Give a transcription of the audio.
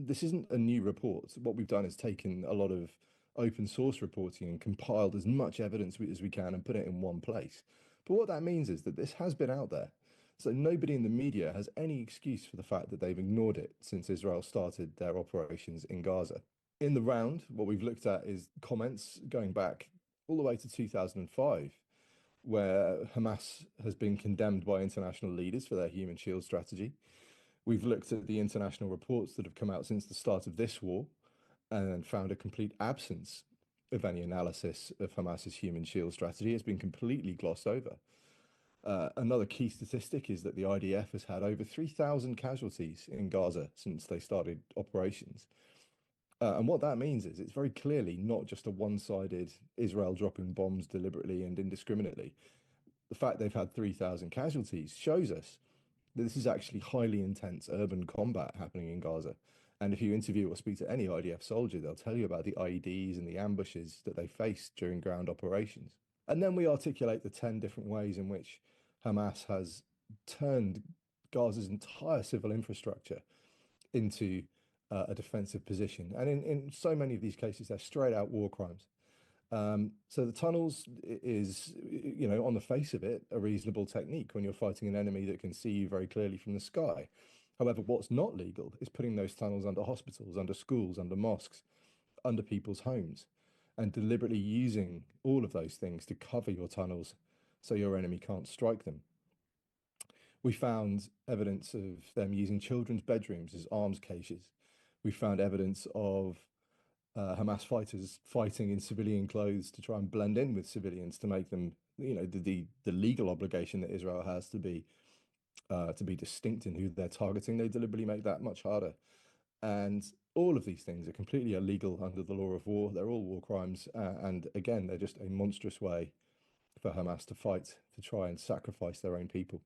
this isn't a new report. What we've done is taken a lot of open source reporting and compiled as much evidence as we can and put it in one place. But what that means is that this has been out there. So nobody in the media has any excuse for the fact that they've ignored it since Israel started their operations in Gaza. In the round, what we've looked at is comments going back all the way to 2005, where Hamas has been condemned by international leaders for their human shield strategy. We've looked at the international reports that have come out since the start of this war and found a complete absence of any analysis of Hamas's human shield strategy. It's been completely glossed over. Another key statistic is that the IDF has had over 3,000 casualties in Gaza since they started operations. And what that means is it's very clearly not just a one-sided Israel dropping bombs deliberately and indiscriminately. The fact they've had 3,000 casualties shows us that this is actually highly intense urban combat happening in Gaza. And if you interview or speak to any IDF soldier, they'll tell you about the IEDs and the ambushes that they faced during ground operations. And then we articulate the 10 different ways in which Hamas has turned Gaza's entire civil infrastructure into a defensive position. And in so many of these cases, they're straight out war crimes. So the tunnels is, on the face of it, a reasonable technique when you're fighting an enemy that can see you very clearly from the sky. However, what's not legal is putting those tunnels under hospitals, under schools, under mosques, under people's homes, and deliberately using all of those things to cover your tunnels so your enemy can't strike them. We found evidence of them using children's bedrooms as arms caches. We found evidence of Hamas fighters fighting in civilian clothes to try and blend in with civilians to make them, the legal obligation that Israel has to be distinct in who they're targeting. They deliberately make that much harder. And all of these things are completely illegal under the law of war. They're all war crimes. And again, they're just a monstrous way for Hamas to fight to try and sacrifice their own people.